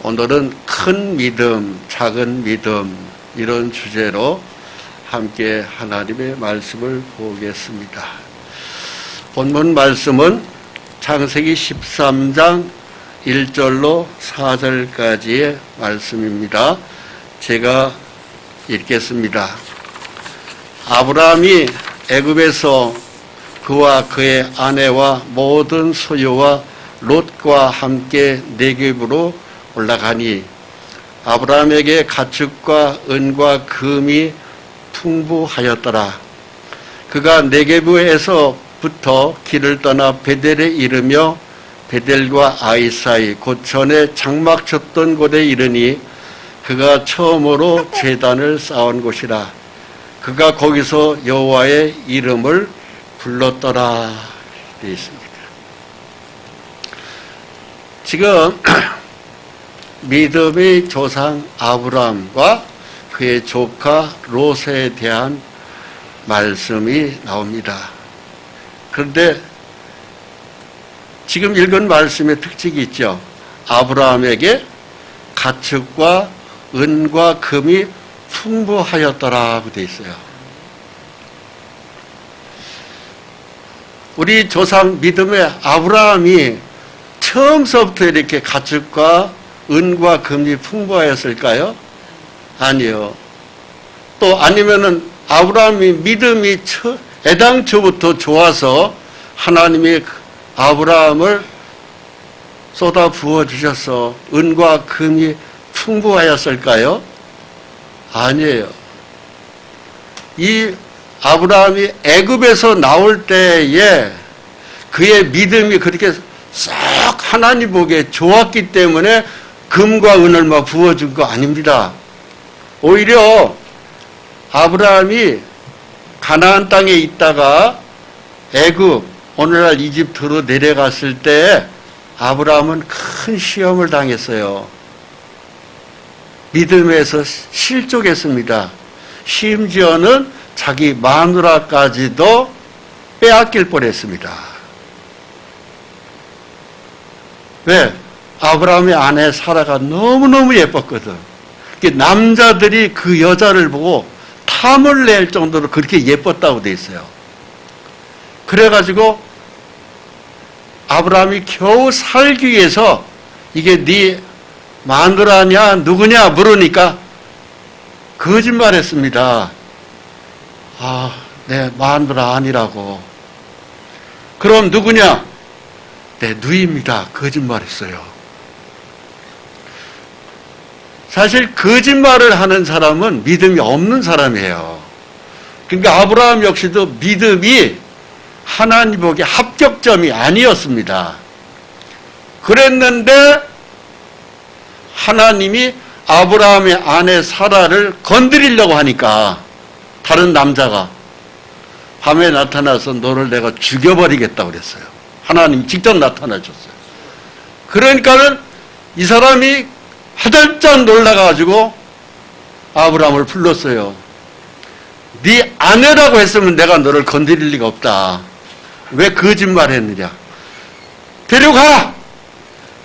오늘은 큰 믿음, 작은 믿음 이런 주제로 함께 하나님의 말씀을 보겠습니다. 본문 말씀은 창세기 13장 1절로 4절까지의 말씀입니다. 제가 읽겠습니다. 아브라함이 애굽에서 그와 그의 아내와 모든 소유와 롯과 함께 네겝으로 올라가니 아브라함에게 가축과 은과 금이 풍부하였더라. 그가 네겝에서부터 길을 떠나 베델에 이르며 베델과 아이 사이 곧 전에 장막 쳤던 곳에 이르니 그가 처음으로 제단을 쌓은 곳이라. 그가 거기서 여호와의 이름을 불렀더라 되어 있습니다. 지금 믿음의 조상 아브라함과 그의 조카 롯에 대한 말씀이 나옵니다. 그런데 지금 읽은 말씀의 특징이 있죠. 아브라함에게 가축과 은과 금이 풍부하였더라고 되어 있어요. 우리 조상 믿음의 아브라함이 처음서부터 이렇게 가축과 은과 금이 풍부하였을까요? 아니요. 또 아니면은 아브라함이 믿음이 애당초부터 좋아서 하나님이 아브라함을 쏟아 부어 주셔서 은과 금이 풍부하였을까요? 아니에요. 이 아브라함이 애굽에서 나올 때에 그의 믿음이 그렇게 썩 하나님 보기에 좋았기 때문에 금과 은을 막 부어준 거 아닙니다. 오히려 아브라함이 가나안 땅에 있다가 애굽, 오늘날 이집트로 내려갔을 때 아브라함은 큰 시험을 당했어요. 믿음에서 실족했습니다. 심지어는 자기 마누라까지도 빼앗길 뻔했습니다. 왜? 아브라함의 아내 사라가 너무너무 예뻤거든. 남자들이 그 여자를 보고 탐을 낼 정도로 그렇게 예뻤다고 돼 있어요. 그래가지고 아브라함이 겨우 살기 위해서 이게 네 마누라냐 누구냐 물으니까 거짓말했습니다. 내 마누라 아니라고. 그럼 누구냐? 내 누이입니다. 거짓말했어요. 사실 거짓말을 하는 사람은 믿음이 없는 사람이에요. 그러니까 아브라함 역시도 믿음이 하나님 보기에 합격점이 아니었습니다. 그랬는데 하나님이 아브라함의 아내 사라를 건드리려고 하니까 다른 남자가 밤에 나타나서 너를 내가 죽여버리겠다고 그랬어요. 하나님 직접 나타나셨어요. 그러니까는 이 사람이 화들짝 놀라가지고 아브라함을 불렀어요. 네 아내라고 했으면 내가 너를 건드릴 리가 없다. 왜 거짓말했느냐? 데려가!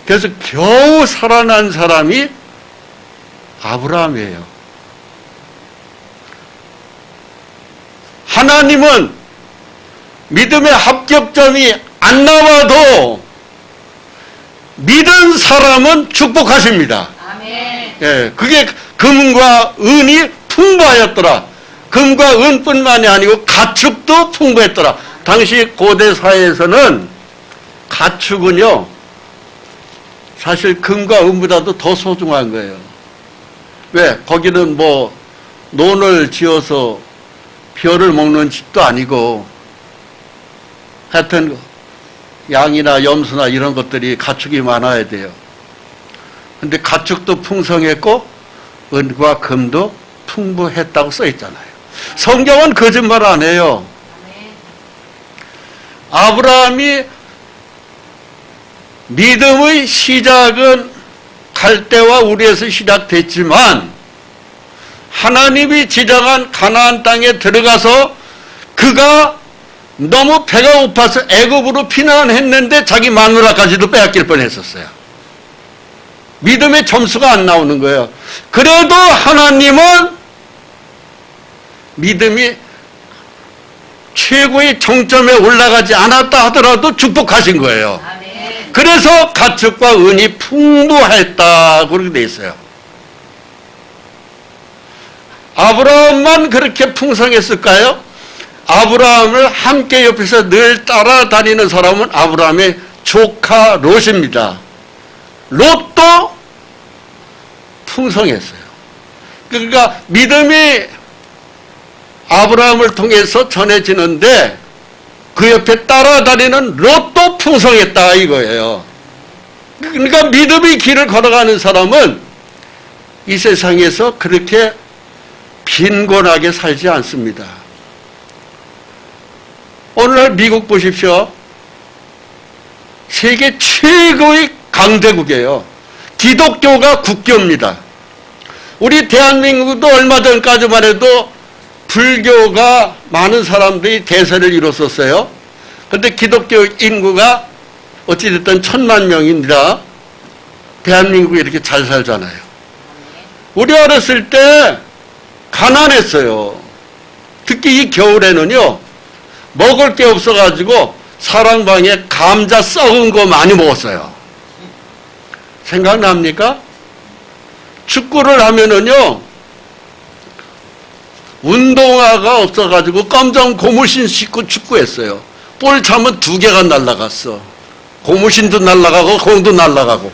그래서 겨우 살아난 사람이 아브라함이에요. 하나님은 믿음의 합격점이 안 나와도 믿은 사람은 축복하십니다. 아멘. 예, 그게 금과 은이 풍부하였더라. 금과 은뿐만이 아니고 가축도 풍부했더라. 당시 고대 사회에서는 가축은요, 사실 금과 은보다도 더 소중한 거예요. 왜? 거기는 뭐 논을 지어서 벼를 먹는 집도 아니고 하여튼 양이나 염소나 이런 것들이 가축이 많아야 돼요. 근데 가축도 풍성했고 은과 금도 풍부했다고 써 있잖아요. 성경은 거짓말 안 해요. 아브라함이 믿음의 시작은 갈대와 우리에서 시작됐지만 하나님이 지정한 가나안 땅에 들어가서 그가 너무 배가 고파서 애굽으로 피난했는데 자기 마누라까지도 빼앗길 뻔했었어요. 믿음의 점수가 안 나오는 거예요. 그래도 하나님은 믿음이 최고의 정점에 올라가지 않았다 하더라도 축복하신 거예요. 아멘. 그래서 가축과 은이 풍부했다 그렇게 돼 있어요. 아브라함만 그렇게 풍성했을까요? 아브라함을 함께 옆에서 늘 따라다니는 사람은 아브라함의 조카 롯입니다. 롯도 풍성했어요. 그러니까 믿음이 아브라함을 통해서 전해지는데 그 옆에 따라다니는 롯도 풍성했다 이거예요. 그러니까 믿음의 길을 걸어가는 사람은 이 세상에서 그렇게 빈곤하게 살지 않습니다. 오늘날 미국 보십시오. 세계 최고의 강대국이에요. 기독교가 국교입니다. 우리 대한민국도 얼마 전까지만 해도 불교가 많은 사람들이 대세를 이뤘었어요. 그런데 기독교 인구가 어찌됐든 1000만 명입니다. 대한민국이 이렇게 잘 살잖아요. 우리 어렸을 때 가난했어요. 특히 이 겨울에는요, 먹을 게 없어가지고 사랑방에 감자 썩은 거 많이 먹었어요. 생각납니까? 축구를 하면은요, 운동화가 없어가지고 검정 고무신 신고 축구했어요. 볼 차면 2개가 날아갔어. 고무신도 날아가고 공도 날아가고.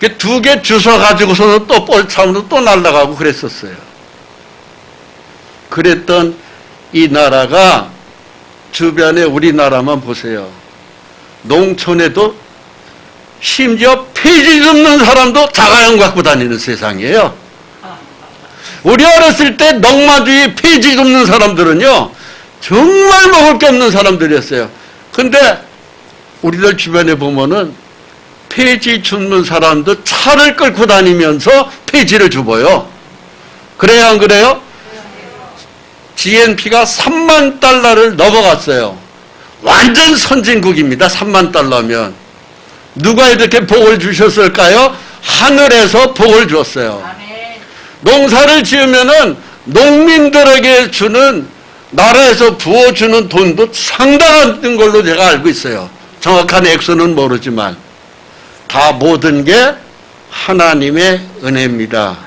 2개 주워가지고서는 또 볼 차면 또 날아가고 그랬었어요. 그랬던 이 나라가 주변에 우리나라만 보세요. 농촌에도 심지어 폐지 줍는 사람도 자가용 갖고 다니는 세상이에요. 우리 어렸을 때 농마주의 폐지 줍는 사람들은요, 정말 먹을 게 없는 사람들이었어요. 근데 우리들 주변에 보면은 폐지 줍는 사람도 차를 끌고 다니면서 폐지를 주어요. 그래요, 안 그래요? GNP가 3만 달러를 넘어갔어요. 완전 선진국입니다. 3만 달러면. 누가 이렇게 복을 주셨을까요? 하늘에서 복을 줬어요. 아멘. 농사를 지으면은 농민들에게 주는, 나라에서 부어주는 돈도 상당한 걸로 제가 알고 있어요. 정확한 액수는 모르지만. 다 모든 게 하나님의 은혜입니다.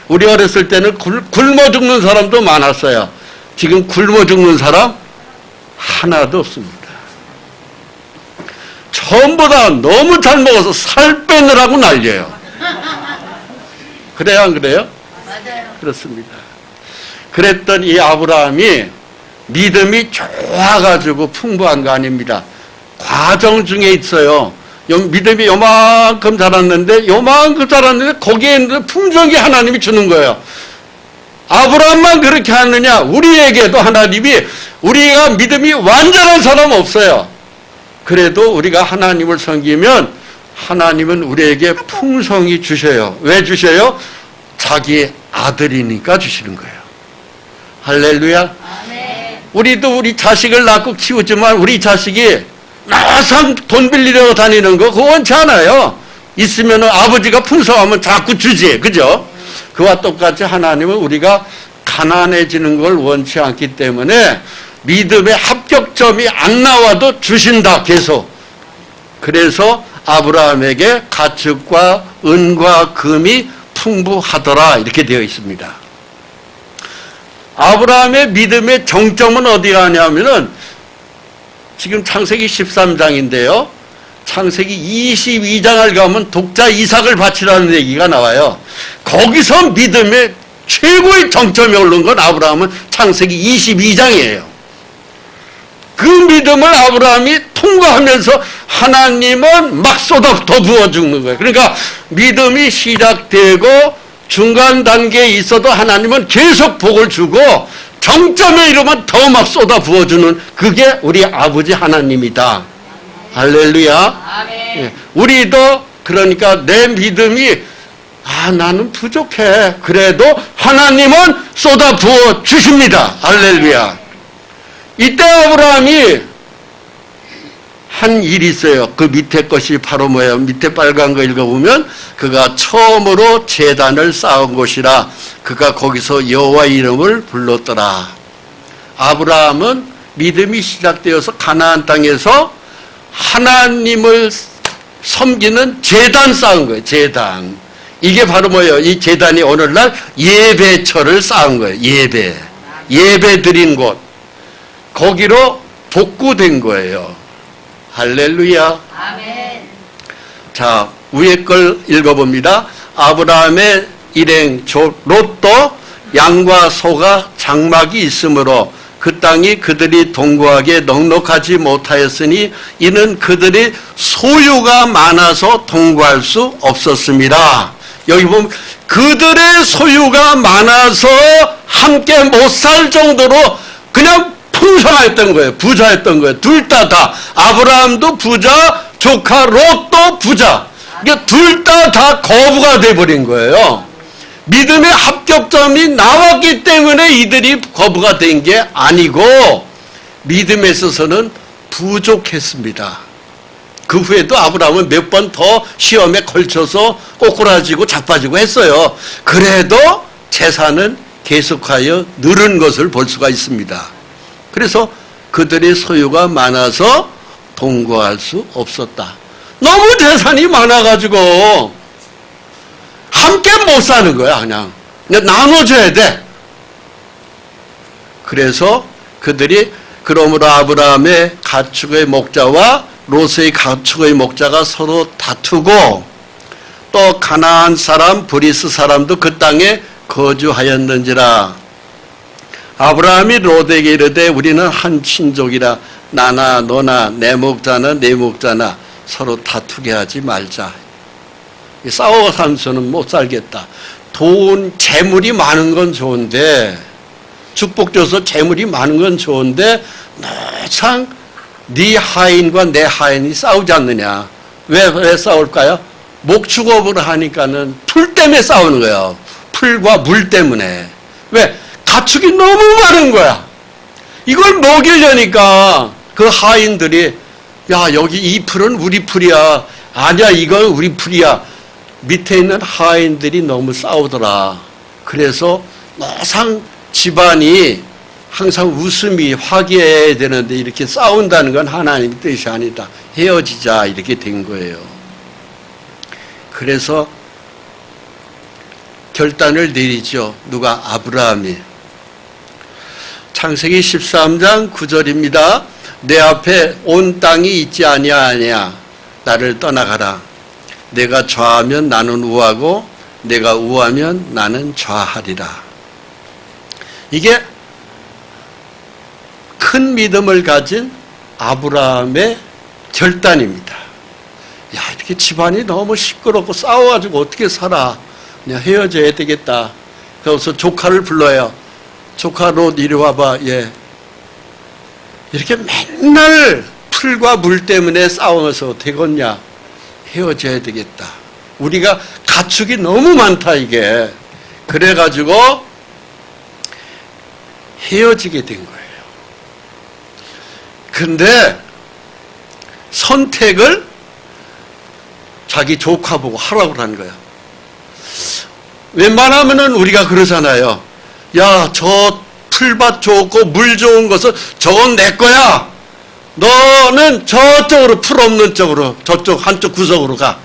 우리 어렸을 때는 굶어 죽는 사람도 많았어요. 지금 굶어 죽는 사람 하나도 없습니다. 전부 다 너무 잘 먹어서 살 빼느라고 난리예요. 그래요, 안 그래요? 맞아요. 그렇습니다. 그랬던 이 아브라함이 믿음이 좋아가지고 풍부한 거 아닙니다. 과정 중에 있어요. 믿음이 요만큼 자랐는데 거기에 있는 품종이 하나님이 주는 거예요. 아브라함만 그렇게 하느냐? 우리에게도 하나님이, 우리가 믿음이 완전한 사람 없어요. 그래도 우리가 하나님을 섬기면 하나님은 우리에게 풍성히 주셔요. 왜 주셔요? 자기 아들이니까 주시는 거예요. 할렐루야. 아멘. 우리도 우리 자식을 낳고 키우지만 우리 자식이 나와서 돈 빌리려고 다니는 거 그거 원치 않아요. 있으면 아버지가 풍성하면 자꾸 주지. 그죠? 그와 똑같이 하나님은 우리가 가난해지는 걸 원치 않기 때문에 믿음의 합격점이 안 나와도 주신다 계속. 그래서 아브라함에게 가축과 은과 금이 풍부하더라 이렇게 되어 있습니다. 아브라함의 믿음의 정점은 어디 가냐면은 지금 창세기 13장인데요. 창세기 22장을 가면 독자 이삭을 바치라는 얘기가 나와요. 거기서 믿음의 최고의 정점에 오른 건 아브라함은 창세기 22장이에요. 그 믿음을 아브라함이 통과하면서 하나님은 막 쏟아 더 부어주는 거예요. 그러니까 믿음이 시작되고 중간 단계에 있어도 하나님은 계속 복을 주고 정점에 이르면 더 막 쏟아 부어주는 그게 우리 아버지 하나님이다. 할렐루야. 아멘. 예, 우리도 그러니까 내 믿음이 나는 부족해. 그래도 하나님은 쏟아 부어 주십니다. 할렐루야. 이때 아브라함이 한 일이 있어요. 그 밑에 것이 바로 뭐예요? 밑에 빨간 거 읽어보면 그가 처음으로 제단을 쌓은 곳이라 그가 거기서 여호와 이름을 불렀더라. 아브라함은 믿음이 시작되어서 가나안 땅에서 하나님을 섬기는 제단 쌓은 거예요. 제단. 이게 바로 뭐예요? 이 제단이 오늘날 예배처를 쌓은 거예요. 예배 드린 곳. 거기로 복구된 거예요. 할렐루야. 아멘. 자, 위에 걸 읽어봅니다. 아브라함의 일행 롯도 양과 소가 장막이 있으므로 그 땅이 그들이 동거하기에 넉넉하지 못하였으니 이는 그들이 소유가 많아서 동거할 수 없었습니다. 여기 보면 그들의 소유가 많아서 함께 못 살 정도로 그냥 풍성했던 거예요. 부자였던 거예요. 둘 다. 아브라함도 부자, 조카 롯도 부자. 그러니까 둘 다 거부가 돼버린 거예요. 믿음의 합격점이 나왔기 때문에 이들이 거부가 된 게 아니고 믿음에 있어서는 부족했습니다. 그 후에도 아브라함은 몇 번 더 시험에 걸쳐서 꼬꾸라지고 자빠지고 했어요. 그래도 재산은 계속하여 늘은 것을 볼 수가 있습니다. 그래서 그들의 소유가 많아서 동거할 수 없었다. 너무 재산이 많아가지고 함께 못 사는 거야. 그냥 나눠줘야 돼. 그래서 그들이 그러므로 아브라함의 가축의 목자와 롯의 가축의 목자가 서로 다투고 또 가나안 사람 브리스 사람도 그 땅에 거주하였는지라. 아브라함이 롯에게 이르되 우리는 한 친족이라 나나 너나 내 목자나 내 목자나 서로 다투게 하지 말자. 싸워 살면서는 못 살겠다. 돈, 재물이 많은 건 좋은데 축복 줘서 재물이 많은 건 좋은데 참 네 하인과 내 하인이 싸우지 않느냐. 왜 싸울까요? 목축업을 하니까는 풀 때문에 싸우는 거예요. 풀과 물 때문에. 왜? 가축이 너무 많은 거야. 이걸 먹이려니까 그 하인들이 야 여기 이 풀은 우리 풀이야. 아니야 이건 우리 풀이야. 밑에 있는 하인들이 너무 싸우더라. 그래서 항상 집안이 항상 웃음이 화기해야 되는데 이렇게 싸운다는 건 하나님의 뜻이 아니다. 헤어지자 이렇게 된 거예요. 그래서 결단을 내리죠. 누가? 아브라함이. 창세기 13장 9절입니다. 내 앞에 온 땅이 있지 아니하냐. 나를 떠나가라. 내가 좌하면 나는 우하고 내가 우하면 나는 좌하리라. 이게 큰 믿음을 가진 아브라함의 결단입니다. 야 이렇게 집안이 너무 시끄럽고 싸워가지고 어떻게 살아. 그냥 헤어져야 되겠다. 그래서 조카를 불러요. 조카 롯 이리 와봐. 예. 이렇게 맨날 풀과 물 때문에 싸우면서 되겠냐. 헤어져야 되겠다. 우리가 가축이 너무 많다 이게. 그래가지고 헤어지게 된 거예요. 근데 선택을 자기 조카 보고 하라고 하는 거야. 웬만하면은 우리가 그러잖아요. 야, 저 풀밭 좋고 물 좋은 것은 저건 내 거야. 너는 저쪽으로 풀 없는 쪽으로 저쪽 한쪽 구석으로 가.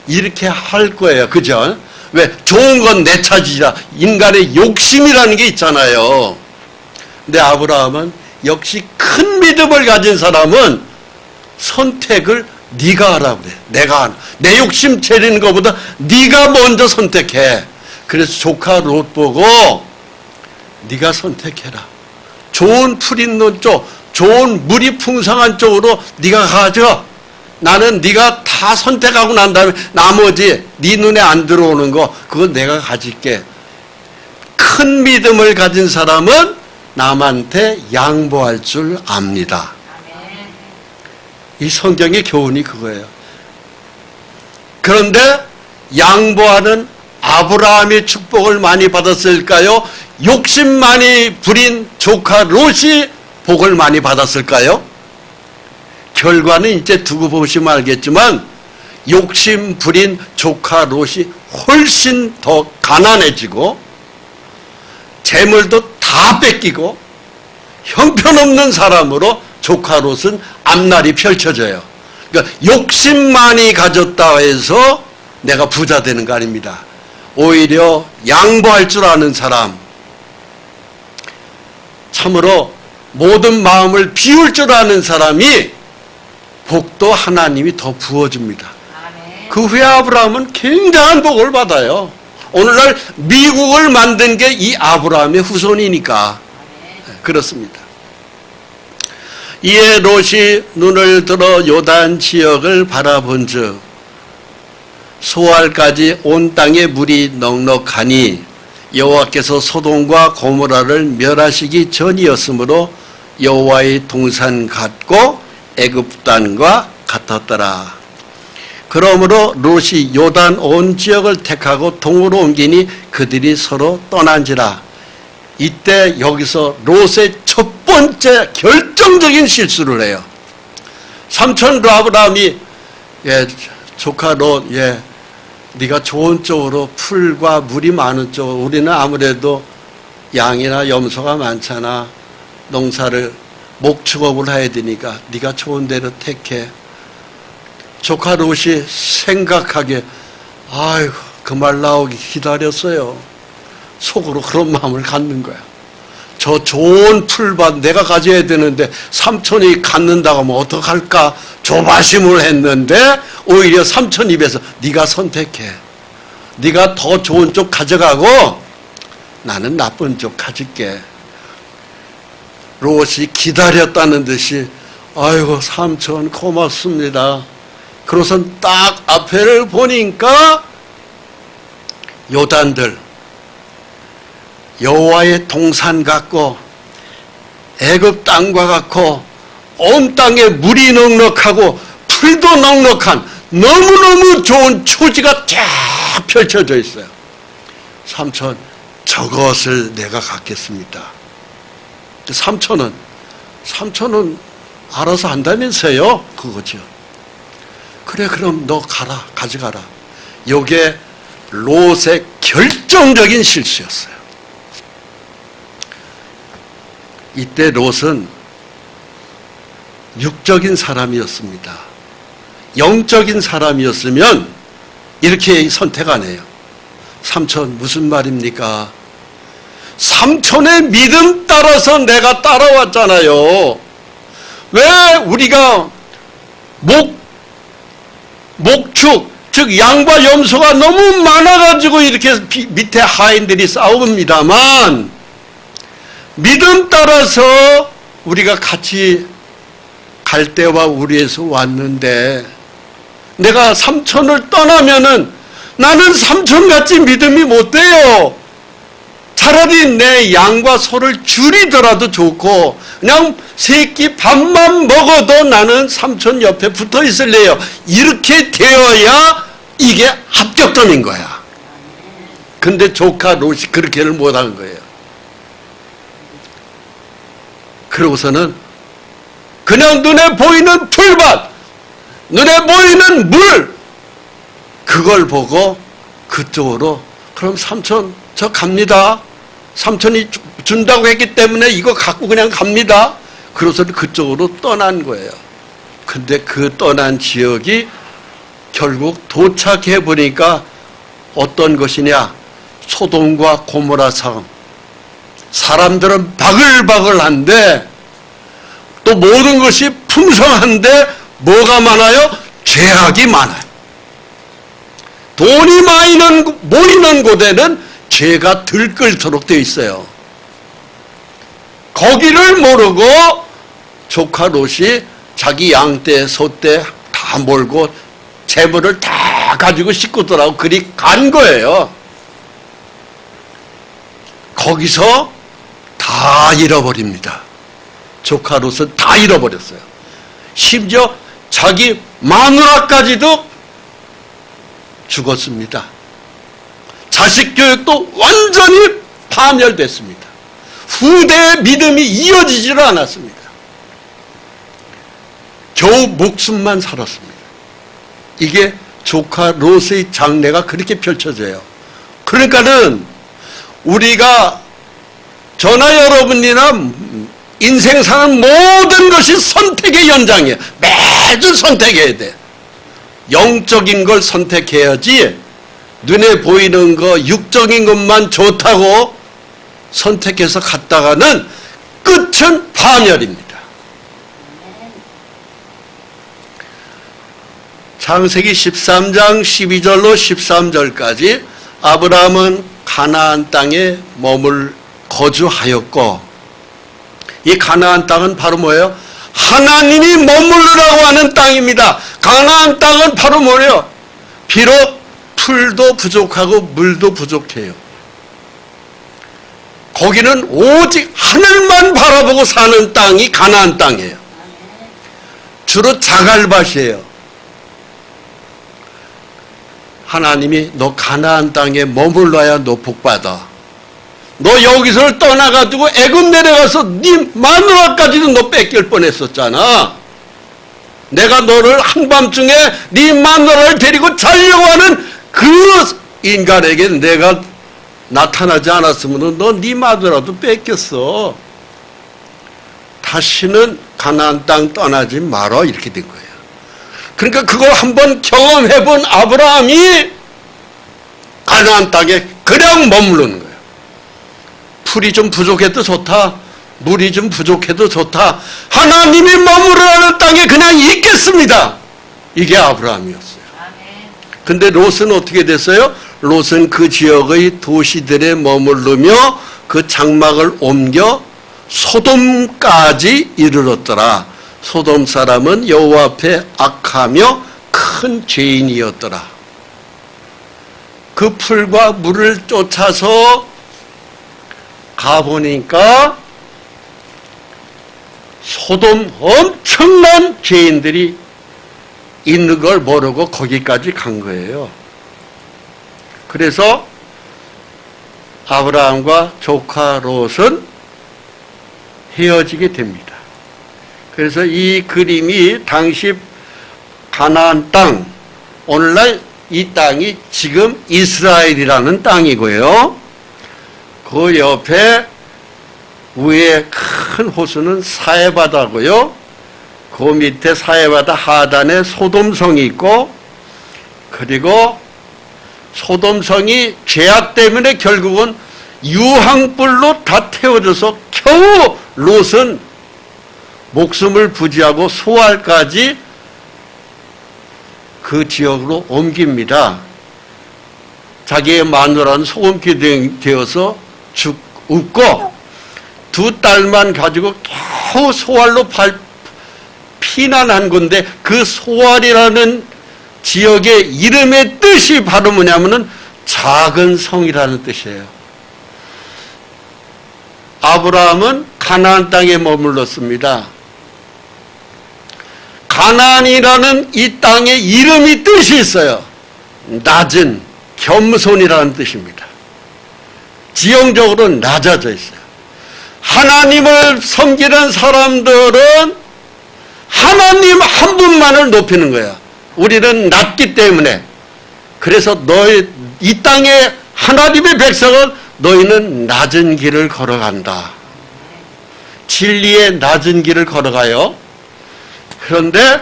이렇게 할 거예요. 그죠? 왜? 좋은 건 내 차지라. 인간의 욕심이라는 게 있잖아요. 근데 아브라함은 역시 큰 믿음을 가진 사람은 선택을 네가 하라고 그래. 내가 하나. 내 욕심 차리는 것보다 네가 먼저 선택해. 그래서 조카 롯 보고 네가 선택해라. 좋은 풀 있는 쪽, 좋은 물이 풍성한 쪽으로 네가 가져. 나는 네가 다 선택하고 난 다음에 나머지 네 눈에 안 들어오는 거 그건 내가 가질게. 큰 믿음을 가진 사람은 남한테 양보할 줄 압니다. 이 성경의 교훈이 그거예요. 그런데 양보하는 아브라함이 축복을 많이 받았을까요? 욕심 많이 부린 조카 롯이 복을 많이 받았을까요? 결과는 이제 두고 보시면 알겠지만 욕심 부린 조카 롯이 훨씬 더 가난해지고 재물도 다 뺏기고 형편없는 사람으로 조카 롯은 앞날이 펼쳐져요. 그러니까 욕심 많이 가졌다 해서 내가 부자 되는 거 아닙니다. 오히려 양보할 줄 아는 사람, 참으로 모든 마음을 비울 줄 아는 사람이 복도 하나님이 더 부어줍니다. 그 후에 아브라함은 굉장한 복을 받아요. 오늘날 미국을 만든 게 이 아브라함의 후손이니까 그렇습니다. 이에 롯이 눈을 들어 요단 지역을 바라본즉 소알까지 온 땅에 물이 넉넉하니 여호와께서 소돔과 고모라를 멸하시기 전이었으므로 여호와의 동산 같고 애굽 땅과 같았더라. 그러므로 롯이 요단 온 지역을 택하고 동으로 옮기니 그들이 서로 떠난지라. 이때 여기서 롯의 첫 번째 결정적인 실수를 해요. 삼촌 아브라함이 조카 롯, 네가 좋은 쪽으로 풀과 물이 많은 쪽, 우리는 아무래도 양이나 염소가 많잖아. 농사를 목축업을 해야 되니까 네가 좋은 데로 택해. 조카 롯이 생각하게 아이고 그 말 나오기 기다렸어요. 속으로 그런 마음을 갖는 거야. 저 좋은 풀밭 내가 가져야 되는데 삼촌이 갖는다고 하면 어떡할까 조바심을 했는데 오히려 삼촌 입에서 네가 선택해. 네가 더 좋은 쪽 가져가고 나는 나쁜 쪽 가질게. 롯이 기다렸다는 듯이 아이고 삼촌 고맙습니다. 그러선 딱 앞에를 보니까 요단들 여호와의 동산 같고 애굽 땅과 같고 온 땅에 물이 넉넉하고 풀도 넉넉한 너무너무 좋은 초지가 쫙 펼쳐져 있어요. 삼촌 저것을 내가 갖겠습니다. 삼촌은 알아서 한다면서요. 그거죠. 그래 그럼 너 가라 가져가라. 요게 롯의 결정적인 실수였어요. 이때 롯은 육적인 사람이었습니다. 영적인 사람이었으면 이렇게 선택 안 해요. 삼촌 무슨 말입니까? 삼촌의 믿음 따라서 내가 따라왔잖아요. 왜 우리가 목축 즉 양과 염소가 너무 많아가지고 이렇게 밑에 하인들이 싸웁니다만 믿음 따라서 우리가 같이 갈대와 우리에서 왔는데 내가 삼촌을 떠나면은 나는 삼촌같이 믿음이 못 돼요. 차라리 내 양과 소를 줄이더라도 좋고 그냥 새끼 밥만 먹어도 나는 삼촌 옆에 붙어 있을래요. 이렇게 되어야 이게 합격점인 거야. 근데 조카 롯이 그렇게를 못한 거예요. 그러고서는 그냥 눈에 보이는 풀밭, 눈에 보이는 물, 그걸 보고 그쪽으로 그럼 삼촌 저 갑니다. 삼촌이 준다고 했기 때문에 이거 갖고 그냥 갑니다. 그래서 그쪽으로 떠난 거예요. 근데 그 떠난 지역이 결국 도착해 보니까 어떤 것이냐? 소돔과 고모라 성. 사람들은 바글바글한데 또 모든 것이 풍성한데 뭐가 많아요? 죄악이 많아요. 돈이 모이는 곳에는 죄가 들끓도록 되어 있어요. 거기를 모르고 조카 롯이 자기 양떼, 소떼 다 몰고 재물을 다 가지고 식구들하고 그리 간 거예요. 거기서 다 잃어버립니다. 조카 롯은 다 잃어버렸어요. 심지어 자기 마누라까지도 죽었습니다. 자식 교육도 완전히 파멸됐습니다. 후대의 믿음이 이어지지를 않았습니다. 겨우 목숨만 살았습니다. 이게 조카 롯의 장래가 그렇게 펼쳐져요. 그러니까는 우리가 저나 여러분이나 인생 사는 모든 것이 선택의 연장이에요. 매주 선택해야 돼. 영적인 걸 선택해야지 눈에 보이는 거 육적인 것만 좋다고 선택해서 갔다가는 끝은 파멸입니다. 창세기 13장 12절로 13절까지 아브라함은 가나안 땅에 거주하였고, 이 가나안 땅은 바로 뭐예요? 하나님이 머무르라고 하는 땅입니다. 가나안 땅은 바로 뭐예요? 비록 풀도 부족하고 물도 부족해요. 거기는 오직 하늘만 바라보고 사는 땅이 가나안 땅이에요. 주로 자갈밭이에요. 하나님이 너 가나안 땅에 머물러야 너 복받아. 너 여기서 떠나가지고 애굽 내려가서 네 마누라까지도 너 뺏길 뻔했었잖아. 내가 너를 한밤중에 네 마누라를 데리고 자려고 하는 그 인간에게 내가 나타나지 않았으면 너 네 마누라도 뺏겼어. 다시는 가나안 땅 떠나지 말아. 이렇게 된 거예요. 그러니까 그걸 한번 경험해본 아브라함이 가나안 땅에 그냥 머무르는 거예요. 풀이 좀 부족해도 좋다. 물이 좀 부족해도 좋다. 하나님이 머무르는 땅에 그냥 있겠습니다. 이게 아브라함이었어요. 근데 롯은 어떻게 됐어요? 롯은 그 지역의 도시들에 머무르며 그 장막을 옮겨 소돔까지 이르렀더라. 소돔 사람은 여호와 앞에 악하며 큰 죄인이었더라. 그 풀과 물을 쫓아서 가보니까 소돔 엄청난 죄인들이 있는 걸 모르고 거기까지 간 거예요. 그래서 아브라함과 조카 롯은 헤어지게 됩니다. 그래서 이 그림이 당시 가나안 땅, 오늘날 이 땅이 지금 이스라엘이라는 땅이고요. 그 옆에 위에 큰 호수는 사해바다고요. 그 밑에 사해바다 하단에 소돔성이 있고, 그리고 소돔성이 죄악 때문에 결국은 유황불로 다 태워져서 겨우 롯은 목숨을 부지하고 소알까지 그 지역으로 옮깁니다. 자기의 마누라는 소금기 되어서 죽고 두 딸만 가지고 겨우 소알로 피난한 건데, 그 소알이라는 지역의 이름의 뜻이 바로 뭐냐면은 작은 성이라는 뜻이에요. 아브라함은 가나안 땅에 머물렀습니다. 가나안이라는 이 땅의 이름이 뜻이 있어요. 낮은, 겸손이라는 뜻입니다. 지형적으로 낮아져 있어요. 하나님을 섬기는 사람들은 하나님 한 분만을 높이는 거야. 우리는 낮기 때문에. 그래서 이 땅의 하나님의 백성은 너희는 낮은 길을 걸어간다. 진리의 낮은 길을 걸어가요. 그런데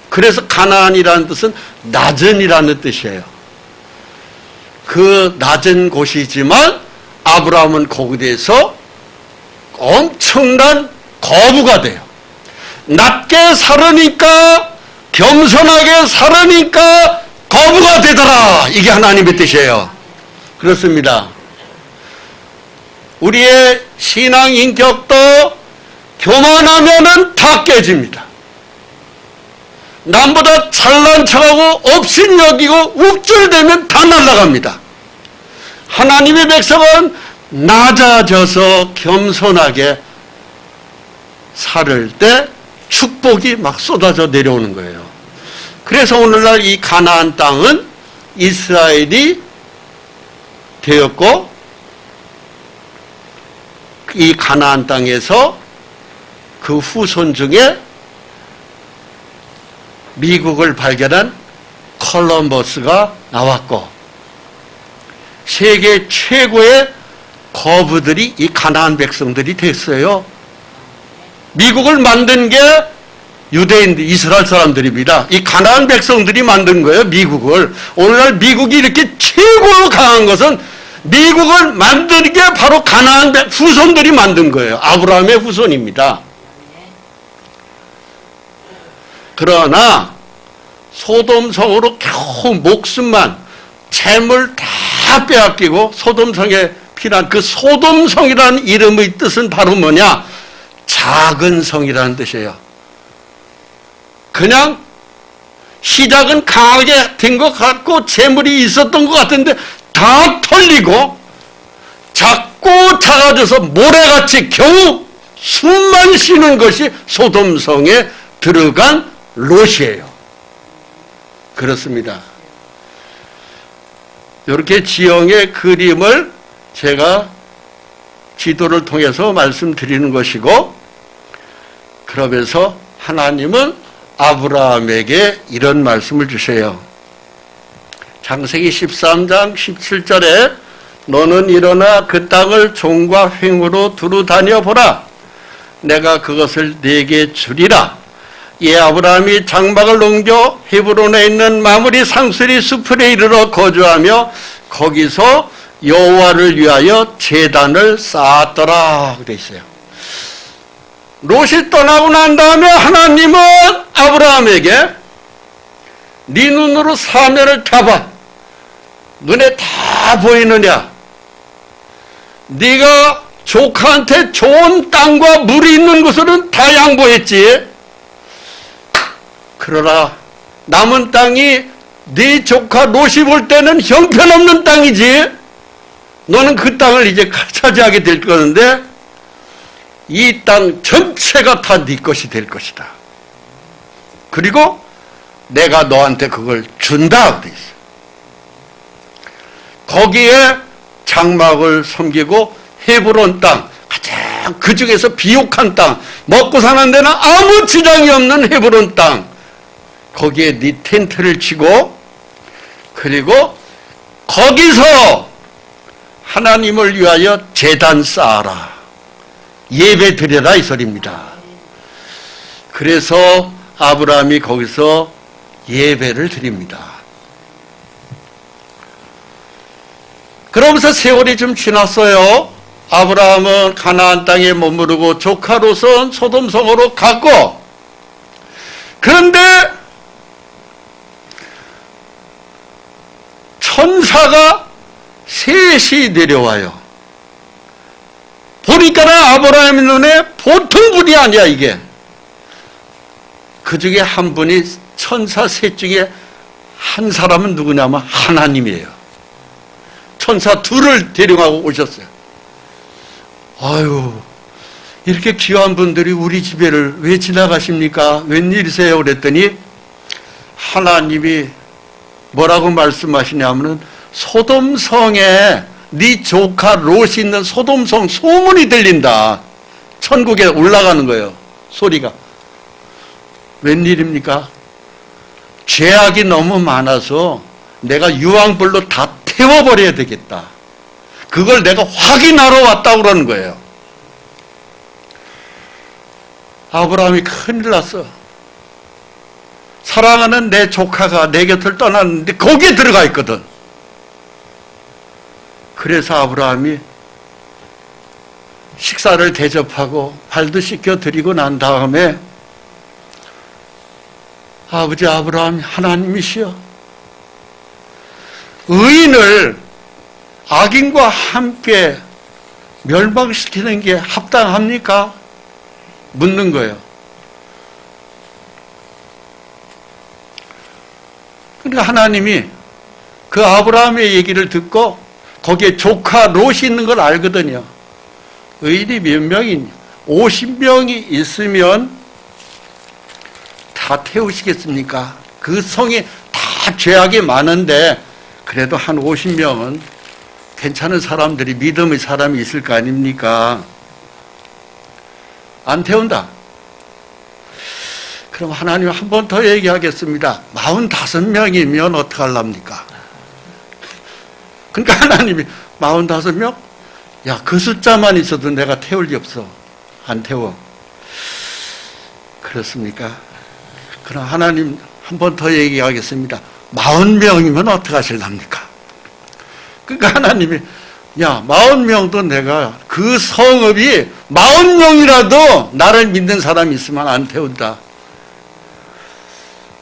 그래서 가나안이라는 뜻은 낮은이라는 뜻이에요. 그 낮은 곳이지만 아브라함은 거기에서 엄청난 거부가 돼요. 낮게 살으니까, 겸손하게 살으니까 거부가 되더라. 이게 하나님의 뜻이에요. 그렇습니다. 우리의 신앙 인격도 교만하면은 다 깨집니다. 남보다 잘난 척하고 업신여기고 욱줄대면 다 날아갑니다. 하나님의 백성은 낮아져서 겸손하게 살을 때 축복이 막 쏟아져 내려오는 거예요. 그래서 오늘날 이 가나안 땅은 이스라엘이 되었고, 이 가나안 땅에서 그 후손 중에 미국을 발견한 콜럼버스가 나왔고, 세계 최고의 거부들이 이 가나안 백성들이 됐어요. 미국을 만든 게 유대인들, 이스라엘 사람들입니다. 이 가나안 백성들이 만든 거예요, 미국을. 오늘날 미국이 이렇게 최고로 강한 것은 미국을 만드는 게 바로 가나안 후손들이 만든 거예요. 아브라함의 후손입니다. 그러나 소돔성으로 겨우 목숨만, 재물 다 빼앗기고 소돔성에 피난 그 소돔성이라는 이름의 뜻은 바로 뭐냐? 작은 성이라는 뜻이에요. 그냥 시작은 강하게 된 것 같고 재물이 있었던 것 같은데 다 털리고 작고 작아져서 모래같이 겨우 숨만 쉬는 것이 소돔성에 들어간 롯이에요. 그렇습니다. 이렇게 지형의 그림을 제가 지도를 통해서 말씀드리는 것이고, 그러면서 하나님은 아브라함에게 이런 말씀을 주세요. 창세기 13장 17절에 너는 일어나 그 땅을 종과 횡으로 두루 다녀보라. 내가 그것을 네게 주리라. 이 아브라함이 장막을 옮겨 헤브론에 있는 마므리 상수리 수풀에 이르러 거주하며 거기서 여호와를 위하여 제단을 쌓았더라 그래 있어요. 롯이 떠나고 난 다음에 하나님은 아브라함에게 네 눈으로 사면을 타봐. 눈에 다 보이느냐? 네가 조카한테 좋은 땅과 물이 있는 곳은 다 양보했지. 그러나 남은 땅이 네 조카 롯이 볼 때는 형편없는 땅이지. 너는 그 땅을 이제 차지하게 될 건데 이 땅 전체가 다 네 것이 될 것이다. 그리고 내가 너한테 그걸 준다 그래 있어. 거기에 장막을 섬기고 헤브론 땅, 가장 그 중에서 비옥한 땅, 먹고 사는 데는 아무 지장이 없는 헤브론 땅, 거기에 네 텐트를 치고, 그리고 거기서 하나님을 위하여 제단 쌓아라. 예배 드려라 이 소리입니다. 그래서 아브라함이 거기서 예배를 드립니다. 그러면서 세월이 좀 지났어요. 아브라함은 가나안 땅에 머무르고 조카 롯은 소돔성으로 갔고, 그런데 천사가 셋이 내려와요. 보니까는 아브라함의 눈에 보통 분이 아니야 이게. 그 중에 한 분이 천사 셋 중에 한 사람은 누구냐면 하나님이에요. 천사 둘을 데려가고 오셨어요. 아유, 이렇게 귀한 분들이 우리 집에를 왜 지나가십니까? 웬일이세요? 그랬더니 하나님이 뭐라고 말씀하시냐면은 소돔성에 네 조카 롯이 있는 소돔성 소문이 들린다. 천국에 올라가는 거예요. 소리가. 웬일입니까? 죄악이 너무 많아서 내가 유황불로 다 태워버려야 되겠다. 그걸 내가 확인하러 왔다고 그러는 거예요. 아브라함이 큰일 났어. 사랑하는 내 조카가 내 곁을 떠났는데 거기에 들어가 있거든. 그래서 아브라함이 식사를 대접하고 발도 씻겨 드리고 난 다음에 아버지 아브라함 하나님이시여, 의인을 악인과 함께 멸망시키는 게 합당합니까? 묻는 거예요. 그러니까 하나님이 그 아브라함의 얘기를 듣고 거기에 조카 롯이 있는 걸 알거든요. 의인이 몇 명이냐? 50명이 있으면 다 태우시겠습니까? 그 성이 다 죄악이 많은데 그래도 한 50명은 괜찮은 사람들이, 믿음의 사람이 있을 거 아닙니까? 안 태운다. 그럼 하나님 한 번 더 얘기하겠습니다. 45명이면 어떡하랍니까? 그러니까 하나님이 45명? 야, 그 숫자만 있어도 내가 태울 리 없어. 안 태워. 그렇습니까? 그럼 하나님 한 번 더 얘기하겠습니다. 40명이면 어떡하실랍니까? 그러니까 하나님이 야, 40명도 내가 그 성읍이 40명이라도 나를 믿는 사람이 있으면 안 태운다.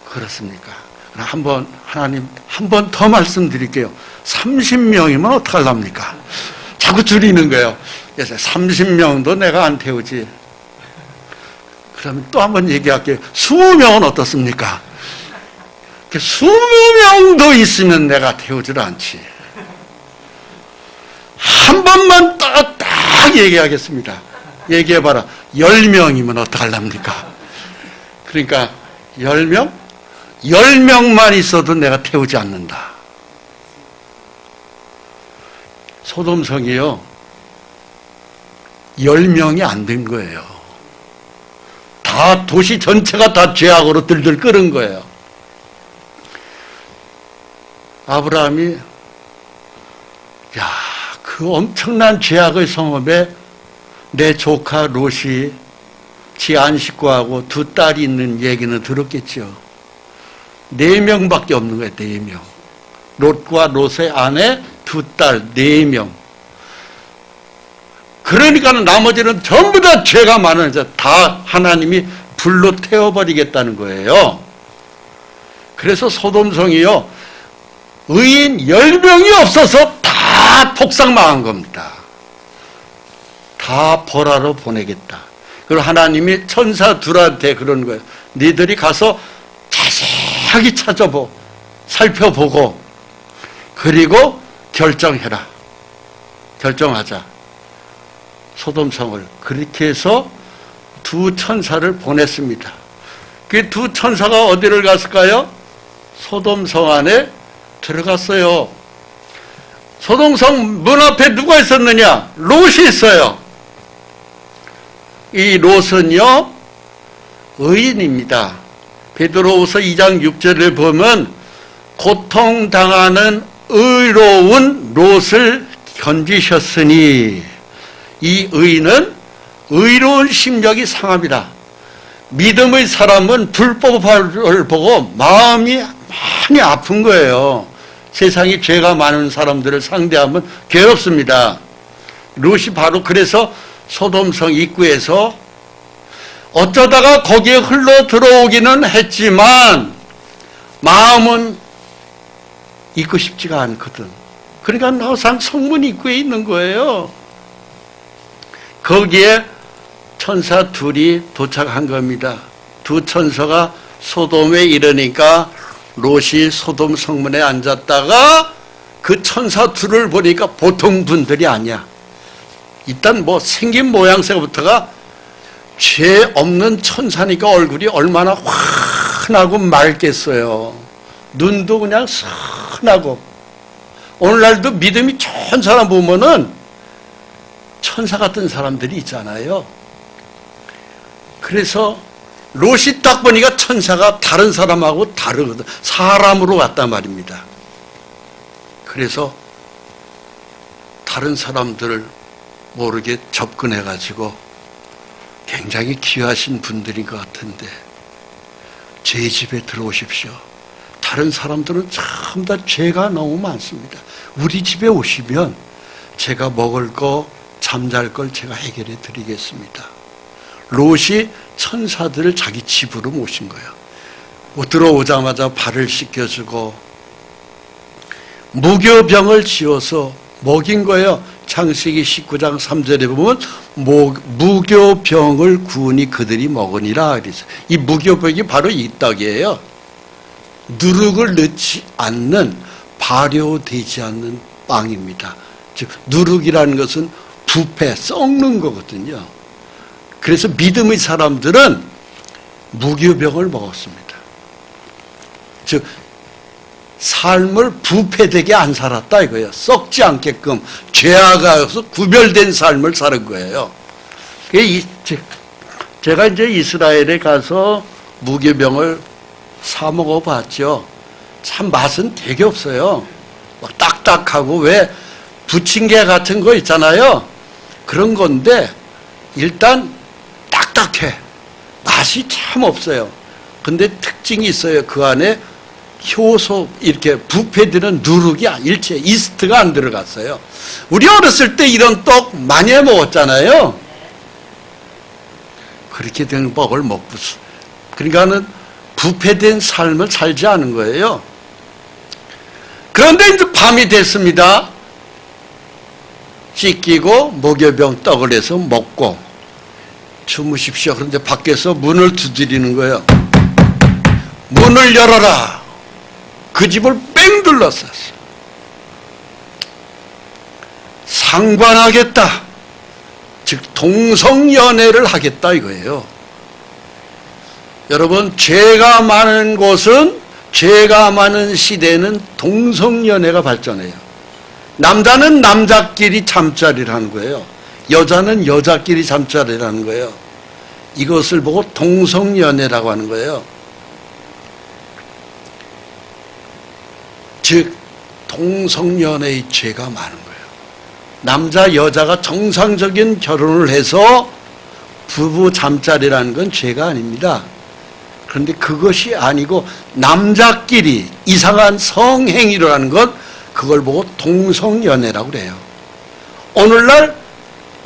그렇습니까? 하나님 한 번 더 말씀드릴게요. 30명이면 어떡하랍니까? 자꾸 줄이는 거예요. 그래서 30명도 내가 안 태우지. 그러면 또 한 번 얘기할게요. 20명은 어떻습니까? 20명도 있으면 내가 태우질 않지. 한 번만 딱 얘기하겠습니다. 얘기해봐라. 10명이면 어떡하랍니까? 그러니까 10명? 10명만 있어도 내가 태우지 않는다. 소돔성이요. 10명이 안 된 거예요. 다 도시 전체가 다 죄악으로 들들 끓은 거예요. 아브라함이 그 엄청난 죄악의 성읍에 내 조카 롯이 지 안식구하고 두 딸이 있는 얘기는 들었겠죠. 4명밖에 없는 거예요. 4명. 롯과 롯의 아내 두 딸 4명. 그러니까 나머지는 전부 다 죄가 많아서 다 하나님이 불로 태워버리겠다는 거예요. 그래서 소돔성이요, 의인 10명이 없어서 다 폭삭망한 겁니다. 다 벌하러 보내겠다. 그리고 하나님이 천사 둘한테 그런 거예요. 니들이 가서 자세하게 살펴보고 그리고 결정해라. 결정하자. 소돔성을. 그렇게 해서 두 천사를 보냈습니다. 그 두 천사가 어디를 갔을까요? 소돔성 안에 들어갔어요. 소돔성 문 앞에 누가 있었느냐? 롯이 있어요. 이 롯은요, 의인입니다. 베드로후서 2장 6절을 보면 고통당하는 의로운 롯을 견디셨으니, 이 의인은 의로운 심령이 상합니다. 믿음의 사람은 불법을 보고 마음이 많이 아픈 거예요. 세상에 죄가 많은 사람들을 상대하면 괴롭습니다. 롯이 바로 그래서 소돔성 입구에서 어쩌다가 거기에 흘러 들어오기는 했지만 마음은 있고 싶지가 않거든. 그러니까 항상 성문 입구에 있는 거예요. 거기에 천사 둘이 도착한 겁니다. 두 천사가 소돔에 이르니까 롯이 소돔 성문에 앉았다가 그 천사 둘을 보니까 보통 분들이 아니야. 일단 뭐 생긴 모양새부터가 죄 없는 천사니까 얼굴이 얼마나 환하고 맑겠어요. 눈도 그냥 선하고. 오늘날도 믿음이 좋은 사람 보면은 천사 같은 사람들이 있잖아요. 그래서 롯이 딱 보니까 천사가 다른 사람하고 다르거든. 사람으로 왔단 말입니다. 그래서 다른 사람들을 모르게 접근해가지고 굉장히 귀하신 분들인 것 같은데 제 집에 들어오십시오. 다른 사람들은 전부 다 죄가 너무 많습니다. 우리 집에 오시면 제가 먹을 거, 잠잘 걸 제가 해결해 드리겠습니다. 롯이 천사들을 자기 집으로 모신 거예요. 들어오자마자 발을 씻겨주고 무교병을 지어서 먹인 거예요. 창세기 19장 3절에 보면 무교병을 구우니 그들이 먹으니라 그랬어요. 이 무교병이 바로 이 떡이에요. 누룩을 넣지 않는, 발효되지 않는 빵입니다. 즉 누룩이라는 것은 부패, 썩는 거거든요. 그래서 믿음의 사람들은 무교병을 먹었습니다. 즉 삶을 부패되게 안 살았다 이거예요. 썩지 않게끔 죄악에서 구별된 삶을 사는 거예요. 제가 이제 이스라엘에 가서 무교병을 사 먹어봤죠. 참 맛은 되게 없어요. 막 딱딱하고 왜 부침개 같은 거 있잖아요. 그런 건데 일단 딱딱해. 맛이 참 없어요. 근데 특징이 있어요. 그 안에 효소 이렇게 부패되는 누룩이 일체 이스트가 안 들어갔어요. 우리 어렸을 때 이런 떡 많이 해 먹었잖아요. 그렇게 된 떡을 먹고 그러니까는 부패된 삶을 살지 않은 거예요. 그런데 이제 밤이 됐습니다. 씻기고 목요병 떡을 해서 먹고 주무십시오. 그런데 밖에서 문을 두드리는 거예요. 문을 열어라. 그 집을 뺑 둘렀었어. 상관하겠다. 즉 동성연애를 하겠다 이거예요. 여러분, 죄가 많은 곳은, 죄가 많은 시대는 동성연애가 발전해요. 남자는 남자끼리 잠자리라는 거예요. 여자는 여자끼리 잠자리라는 거예요. 이것을 보고 동성연애라고 하는 거예요. 즉 동성연애의 죄가 많은 거예요. 남자 여자가 정상적인 결혼을 해서 부부 잠자리라는 건 죄가 아닙니다. 그런데 그것이 아니고 남자끼리 이상한 성행위를 하는 것, 그걸 보고 동성연애라고 그래요. 오늘날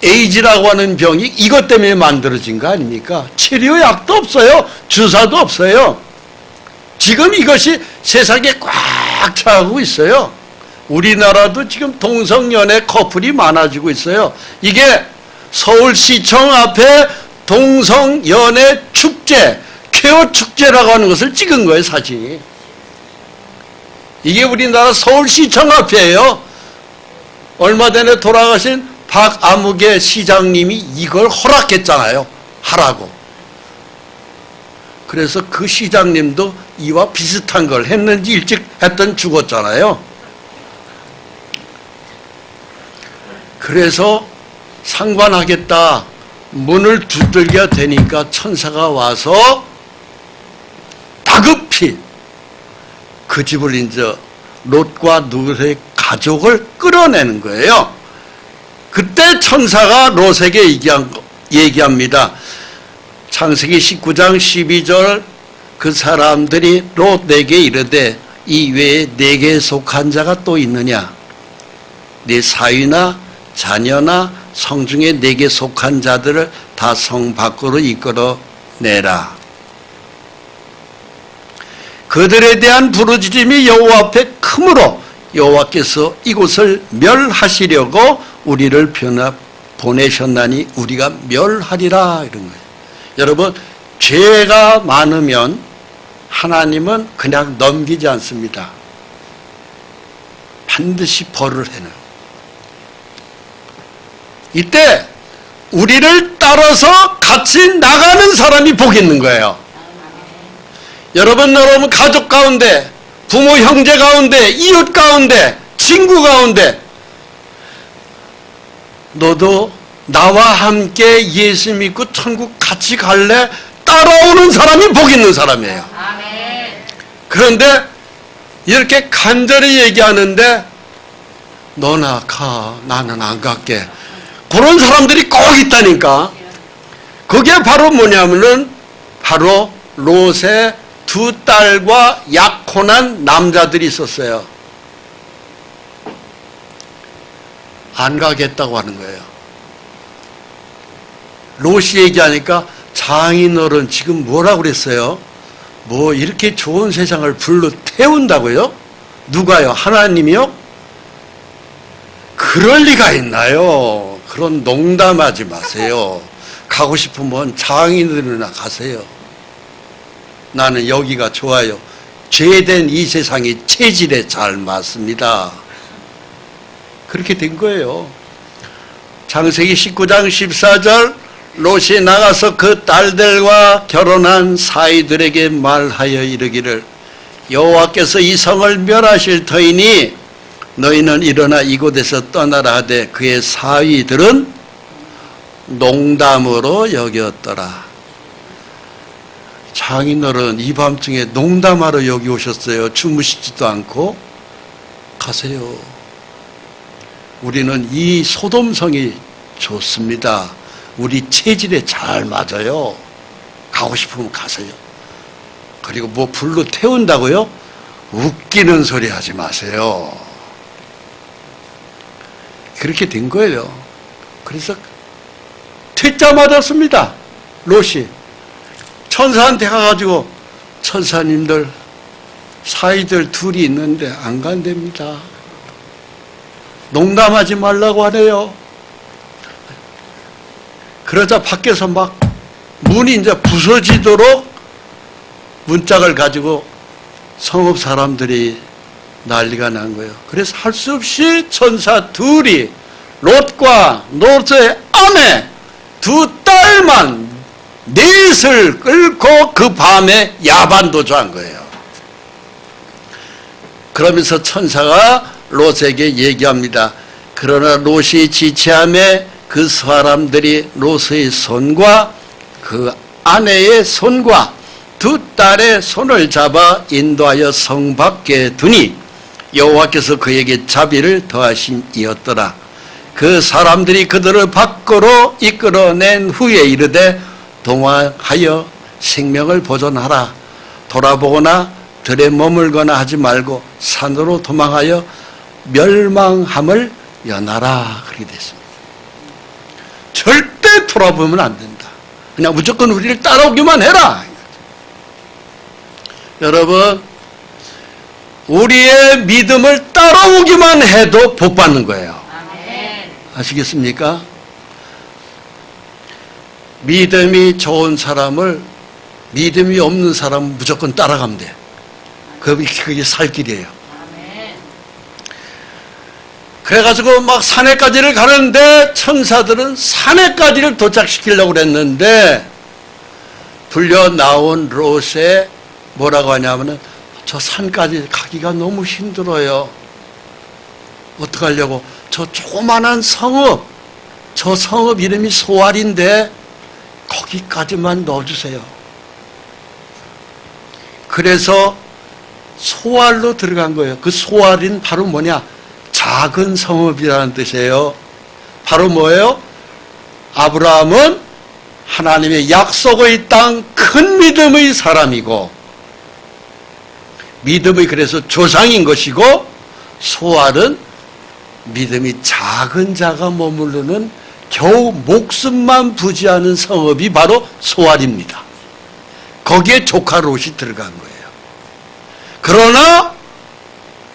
에이즈라고 하는 병이 이것 때문에 만들어진 거 아닙니까? 치료약도 없어요. 주사도 없어요. 지금 이것이 세상에 꽉 차고 있어요. 우리나라도 지금 동성연애 커플이 많아지고 있어요. 이게 서울시청 앞에 동성연애 축제, 퀘어 축제라고 하는 것을 찍은 거예요, 사진이. 이게 우리나라 서울시청 앞이에요. 얼마 전에 돌아가신 박아무개 시장님이 이걸 허락했잖아요. 하라고. 그래서 그 시장님도 이와 비슷한 걸 했는지 일찍 했던 죽었잖아요. 그래서 상관하겠다. 문을 두들겨 대니까 천사가 와서 다급히 그 집을 이제 롯과 누의 가족을 끌어내는 거예요. 그때 천사가 롯에게 얘기합니다. 창세기 19장 12절 그 사람들이 롯에게 이르되 이 외에 내게 속한 자가 또 있느냐? 네 사위나 자녀나 성중에 내게 속한 자들을 다 성 밖으로 이끌어내라. 그들에 대한 부르짖음이 여호와 앞에 크므로 여호와께서 이곳을 멸하시려고 우리를 보내셨나니 우리가 멸하리라 이런 거예요. 여러분, 죄가 많으면 하나님은 그냥 넘기지 않습니다. 반드시 벌을 해내요. 이때 우리를 따라서 같이 나가는 사람이 복 있는 거예요. 여러분 가족 가운데, 부모 형제 가운데, 이웃 가운데, 친구 가운데 너도 나와 함께 예수 믿고 천국 같이 갈래? 따라오는 사람이 복 있는 사람이에요. 그런데 이렇게 간절히 얘기하는데 너나 가, 나는 안 갈게. 그런 사람들이 꼭 있다니까. 그게 바로 뭐냐면은 바로 롯의 두 딸과 약혼한 남자들이 있었어요. 안 가겠다고 하는 거예요. 롯이 얘기하니까 장인어른 지금 뭐라고 그랬어요? 뭐 이렇게 좋은 세상을 불러 태운다고요? 누가요? 하나님이요? 그럴 리가 있나요? 그런 농담하지 마세요. 가고 싶으면 장인어른이나 가세요. 나는 여기가 좋아요. 죄된 이 세상이 체질에 잘 맞습니다. 그렇게 된 거예요. 창세기 19장 14절 롯이 나가서 그 딸들과 결혼한 사이들에게 말하여 이르기를 여호와께서 이 성을 멸하실 터이니 너희는 일어나 이곳에서 떠나라 하되 그의 사위들은 농담으로 여겼더라. 장인어른 이 밤중에 농담하러 여기 오셨어요. 주무시지도 않고. 가세요. 우리는 이 소돔성이 좋습니다. 우리 체질에 잘 맞아요. 가고 싶으면 가세요. 그리고 뭐 불로 태운다고요? 웃기는 소리 하지 마세요. 그렇게 된 거예요. 그래서 퇴짜 맞았습니다. 롯이 천사한테 가가지고 천사님들 사이들 둘이 있는데 안 간답니다. 농담하지 말라고 하네요. 그러자 밖에서 막 문이 이제 부서지도록 문짝을 가지고 성읍 사람들이 난리가 난 거예요. 그래서 할 수 없이 천사 둘이 롯과 롯의 아내 두 딸만 넷을 끌고 그 밤에 야반도주한 거예요. 그러면서 천사가 롯에게 얘기합니다. 그러나 롯이 지체함에 그 사람들이 롯의 손과 그 아내의 손과 두 딸의 손을 잡아 인도하여 성 밖에 두니 여호와께서 그에게 자비를 더하심이었더라. 그 사람들이 그들을 밖으로 이끌어낸 후에 이르되 동화하여 생명을 보존하라. 돌아보거나 들에 머물거나 하지 말고 산으로 도망하여 멸망함을 연하라. 그렇게 됐습니다. 절대 돌아보면 안 된다. 그냥 무조건 우리를 따라오기만 해라. 여러분, 우리의 믿음을 따라오기만 해도 복 받는 거예요. 아시겠습니까? 믿음이 좋은 사람을 믿음이 없는 사람은 무조건 따라가면 돼. 그게 살 길이에요. 그래가지고 막 산에까지를 가는데 천사들은 산에까지를 도착시키려고 그랬는데 불려 나온 롯에 뭐라고 하냐면은 저 산까지 가기가 너무 힘들어요. 어떡하려고? 저 조그만한 성읍, 저 성읍 이름이 소알인데 거기까지만 넣어주세요. 그래서 소알로 들어간 거예요. 그 소알인 바로 뭐냐? 작은 성읍이라는 뜻이에요. 바로 뭐예요? 아브라함은 하나님의 약속의 땅 큰 믿음의 사람이고 믿음의 그래서 조상인 것이고 소알은 믿음이 작은 자가 머무르는 겨우 목숨만 부지하는 성읍이 바로 소알입니다. 거기에 조카 롯이 들어간 거예요. 그러나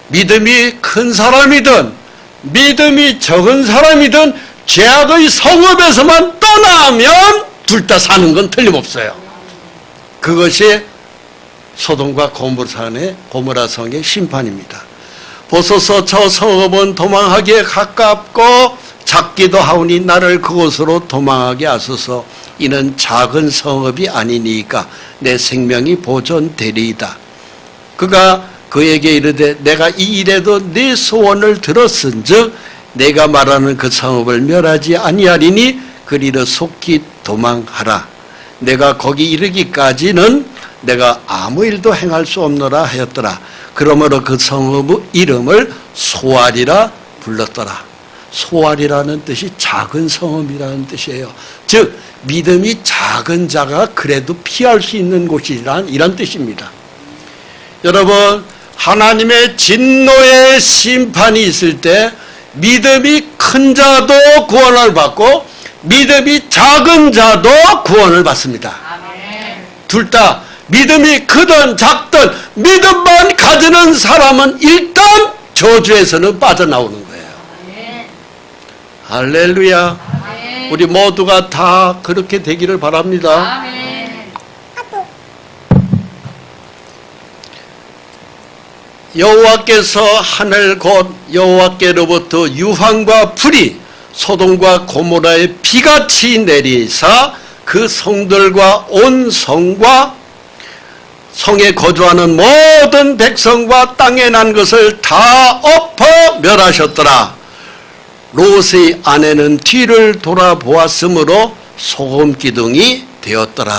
믿음이 큰 사람이든 믿음이 적은 사람이든 죄악의 성읍에서만 떠나면 둘 다 사는 건 틀림없어요. 그것이 소돔과 고모라 성의 심판입니다. 보소서 저 성읍은 도망하기에 가깝고 작기도 하오니 나를 그곳으로 도망하게 하소서. 이는 작은 성읍이 아니니까 내 생명이 보존되리이다. 그가 그에게 이르되 내가 이 일에도 네 소원을 들었은즉 내가 말하는 그 성읍을 멸하지 아니하리니 그리로 속히 도망하라. 내가 거기 이르기까지는 내가 아무 일도 행할 수 없노라 하였더라. 그러므로 그 성읍의 이름을 소알이라 불렀더라. 소알이라는 뜻이 작은 성읍이라는 뜻이에요. 즉 믿음이 작은 자가 그래도 피할 수 있는 곳이란 이런 뜻입니다. 여러분, 하나님의 진노의 심판이 있을 때 믿음이 큰 자도 구원을 받고 믿음이 작은 자도 구원을 받습니다. 둘 다 믿음이 크든 작든 믿음만 가지는 사람은 일단 저주에서는 빠져나오는 거예요. 할렐루야. 우리 모두가 다 그렇게 되기를 바랍니다. 여호와께서 하늘 곧 여호와께로부터 유황과 불이 소돔과 고모라의 비같이 내리사 그 성들과 온 성과 성에 거주하는 모든 백성과 땅에 난 것을 다 엎어 멸하셨더라. 롯의 아내는 뒤를 돌아보았으므로 소금 기둥이 되었더라.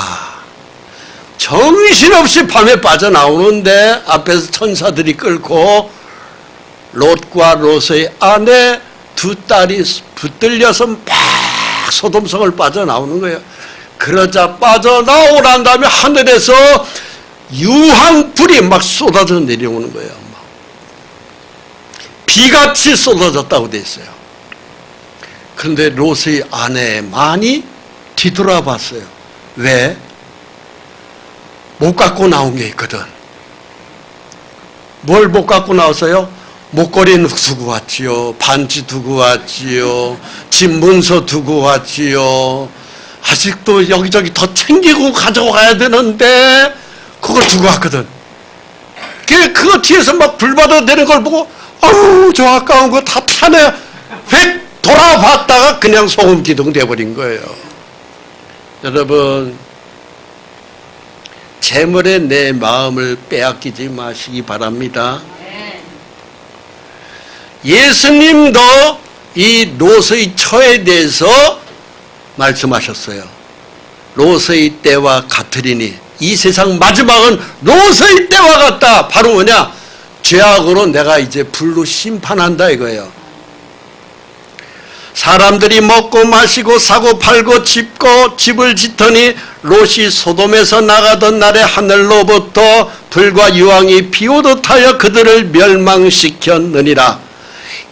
정신없이 밤에 빠져나오는데 앞에서 천사들이 끌고 롯과 롯의 아내 두 딸이 붙들려서 막 소돔성을 빠져나오는 거예요. 그러자 빠져나오란 다음에 하늘에서 유황불이 막 쏟아져 내려오는 거예요. 비같이 쏟아졌다고 돼 있어요. 그런데 롯의 아내 많이 뒤돌아봤어요. 왜? 못 갖고 나온 게 있거든. 뭘 못 갖고 나왔어요? 목걸이는 두고 왔지요. 반지 두고 왔지요. 집 문서 두고 왔지요. 아직도 여기저기 더 챙기고 가져가야 되는데 그걸 두고 왔거든. 그거 뒤에서 막 불받아대는 걸 보고 아우 저 아까운 거 다 타네. 획 돌아봤다가 그냥 소금 기둥 돼버린 거예요. 여러분, 재물에 내 마음을 빼앗기지 마시기 바랍니다. 예수님도 이 롯의 처에 대해서 말씀하셨어요. 롯의 때와 같으리니 이 세상 마지막은 롯의 때와 같다. 바로 뭐냐? 죄악으로 내가 이제 불로 심판한다 이거예요. 사람들이 먹고 마시고 사고 팔고 집을 짓더니 롯이 소돔에서 나가던 날에 하늘로부터 불과 유황이 비오듯 하여 그들을 멸망시켰느니라.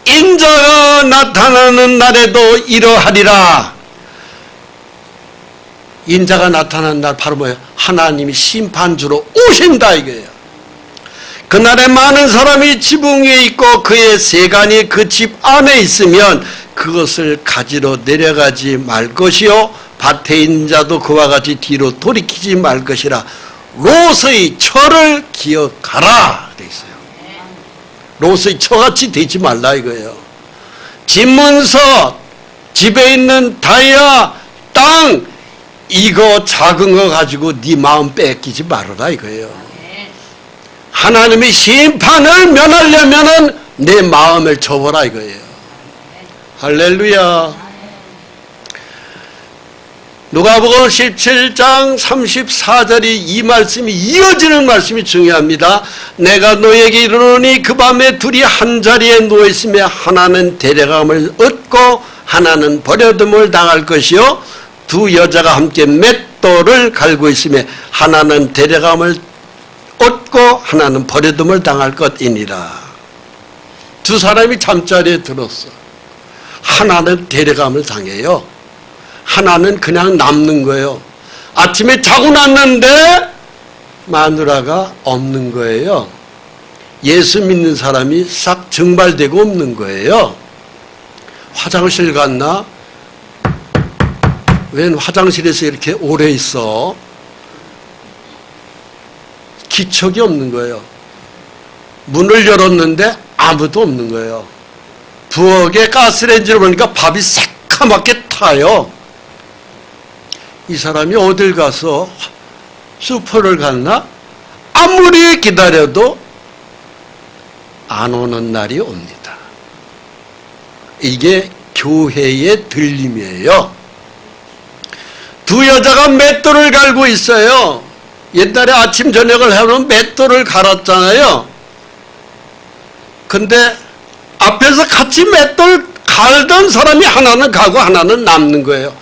인자가 나타나는 날에도 이러하리라. 인자가 나타나는 날 바로 뭐예요? 하나님이 심판주로 오신다 이거예요. 그날에 많은 사람이 지붕 위에 있고 그의 세간이 그 집 안에 있으면 그것을 가지러 내려가지 말 것이요 밭에 있는 자도 그와 같이 뒤로 돌이키지 말 것이라. 롯의 처를 기억하라 되어 있어요. 롯의 처같이 되지 말라 이거예요. 집문서, 집에 있는 다이아, 땅 이거 작은 거 가지고 네 마음 뺏기지 말아라 이거예요. 하나님이 심판을 면하려면은 내 마음을 접어라 이거예요. 할렐루야. 누가복음 17장 34절이 이 말씀이 이어지는 말씀이 중요합니다. 내가 너에게 이르노니 그 밤에 둘이 한 자리에 누워있으며 하나는 데려감을 얻고 하나는 버려둠을 당할 것이요 두 여자가 함께 맷돌을 갈고 있으며 하나는 데려감을 얻고 하나는 버려둠을 당할 것이니라. 두 사람이 잠자리에 들었어. 하나는 데려감을 당해요. 하나는 그냥 남는 거예요. 아침에 자고 났는데 마누라가 없는 거예요. 예수 믿는 사람이 싹 증발되고 없는 거예요. 화장실 갔나? 웬 화장실에서 이렇게 오래 있어? 기척이 없는 거예요. 문을 열었는데 아무도 없는 거예요. 부엌에 가스레인지를 보니까 밥이 새카맣게 타요. 이 사람이 어딜 가서 슈퍼를 갔나? 아무리 기다려도 안 오는 날이 옵니다. 이게 교회의 들림이에요. 두 여자가 맷돌을 갈고 있어요. 옛날에 아침 저녁을 해놓으면 맷돌을 갈았잖아요. 근데 앞에서 같이 맷돌 갈던 사람이 하나는 가고 하나는 남는 거예요.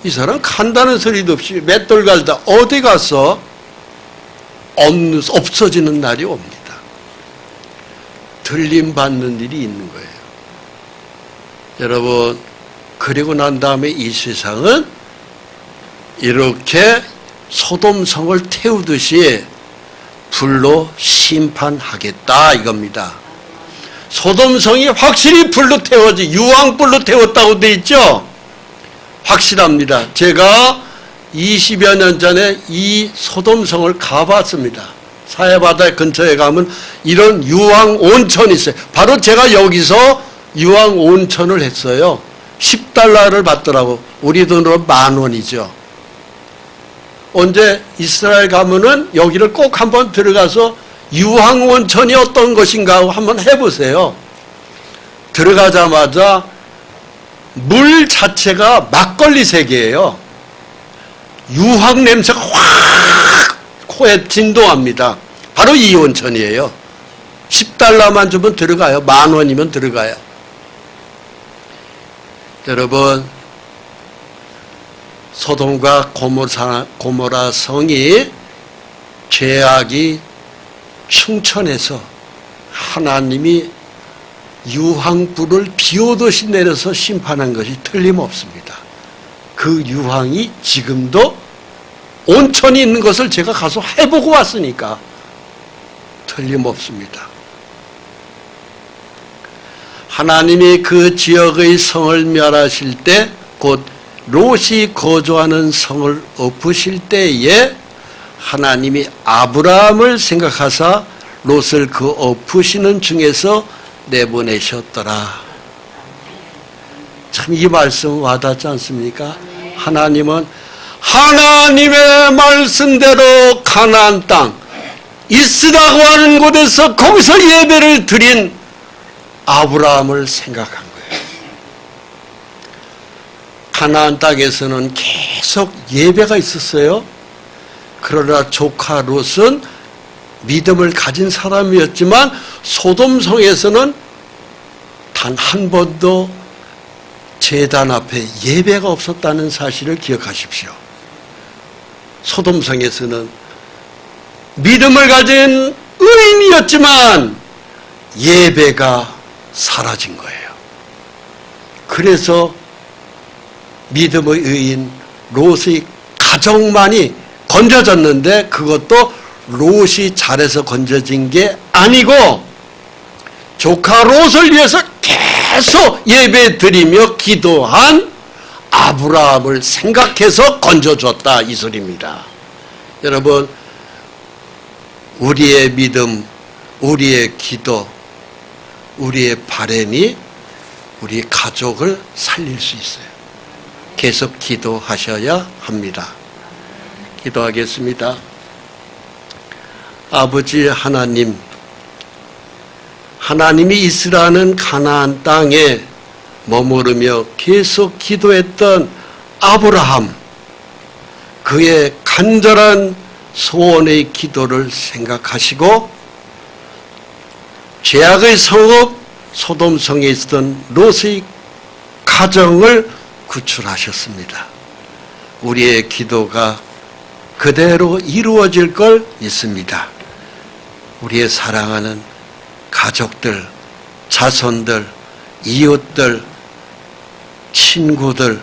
이 사람 간다는 소리도 없이 맷돌 갈다 어디 가서 없어지는 날이 옵니다. 들림받는 일이 있는 거예요. 여러분, 그리고 난 다음에 이 세상은 이렇게 소돔성을 태우듯이 불로 심판하겠다 이겁니다. 소돔성이 확실히 불로 태워지 유황불로 태웠다고 돼 있죠. 확실합니다. 제가 20여 년 전에 이 소돔성을 가봤습니다. 사해바다 근처에 가면 이런 유황 온천이 있어요. 바로 제가 여기서 유황 온천을 했어요. 10달러를 받더라고. 우리 돈으로 10,000원이죠. 언제 이스라엘 가면은 여기를 꼭 한번 들어가서 유황 온천이 어떤 것인가 하고 한번 해보세요. 들어가자마자 물 자체가 막걸리 색이에요. 유황 냄새가 확 코에 진동합니다. 바로 이 온천이에요. 10달러만 주면 들어가요. 10,000원이면 들어가요. 여러분, 소돔과 고모라 성이 죄악이 충천해서 하나님이 유황불을 비오듯이 내려서 심판한 것이 틀림없습니다. 그 유황이 지금도 온천이 있는 것을 제가 가서 해보고 왔으니까 틀림없습니다. 하나님이 그 지역의 성을 멸하실 때, 곧 롯이 거주하는 성을 엎으실 때에 하나님이 아브라함을 생각하사 롯을 그 엎으시는 중에서 내보내셨더라. 참 이 말씀 와닿지 않습니까? 하나님은 하나님의 말씀대로 가나안 땅 이스라고 하는 곳에서 거기서 예배를 드린 아브라함을 생각한 거예요. 가나안 땅에서는 계속 예배가 있었어요. 그러나 조카 롯은 믿음을 가진 사람이었지만 소돔성에서는 단 한 번도 제단 앞에 예배가 없었다는 사실을 기억하십시오. 소돔성에서는 믿음을 가진 의인이었지만 예배가 사라진 거예요. 그래서 믿음의 의인 롯의 가정만이 건져졌는데 그것도 롯이 잘해서 건져진 게 아니고 조카 롯을 위해서 계속 예배 드리며 기도한 아브라함을 생각해서 건져줬다 이 소리입니다. 여러분, 우리의 믿음, 우리의 기도, 우리의 바램이 우리 가족을 살릴 수 있어요. 계속 기도하셔야 합니다. 기도하겠습니다. 아버지 하나님, 하나님이 이스라엘은 가나안 땅에 머무르며 계속 기도했던 아브라함, 그의 간절한 소원의 기도를 생각하시고 죄악의 성읍 소돔성에 있었던 롯의 가정을 구출하셨습니다. 우리의 기도가 그대로 이루어질 걸 믿습니다. 우리의 사랑하는 가족들, 자손들, 이웃들, 친구들,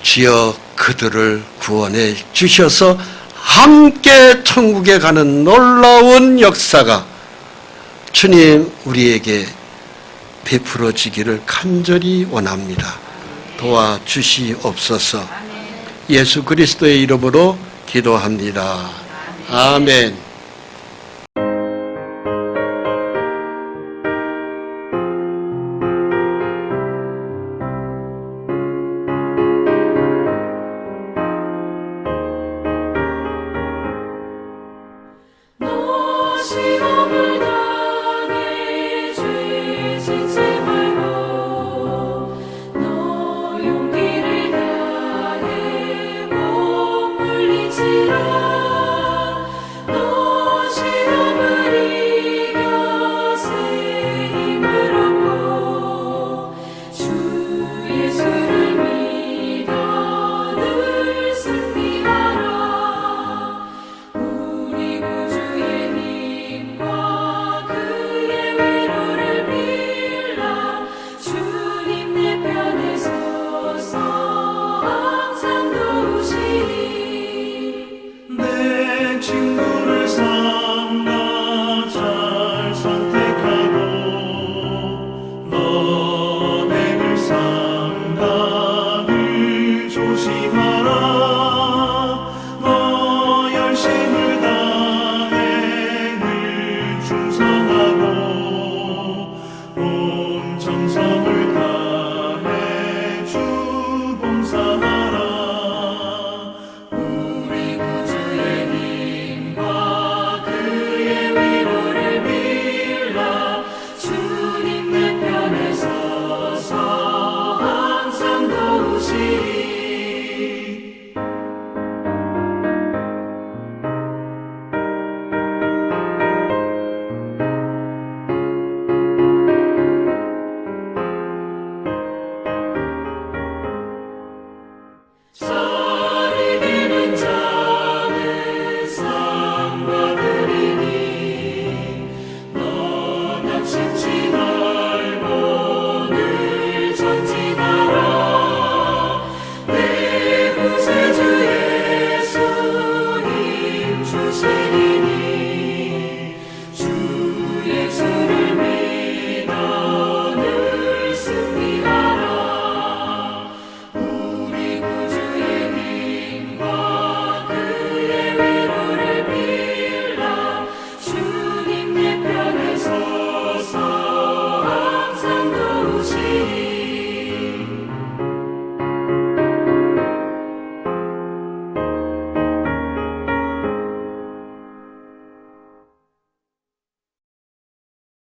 주여 그들을 구원해 주셔서 함께 천국에 가는 놀라운 역사가 주님 우리에게 베풀어지기를 간절히 원합니다. 도와주시옵소서. 예수 그리스도의 이름으로 기도합니다. 아멘.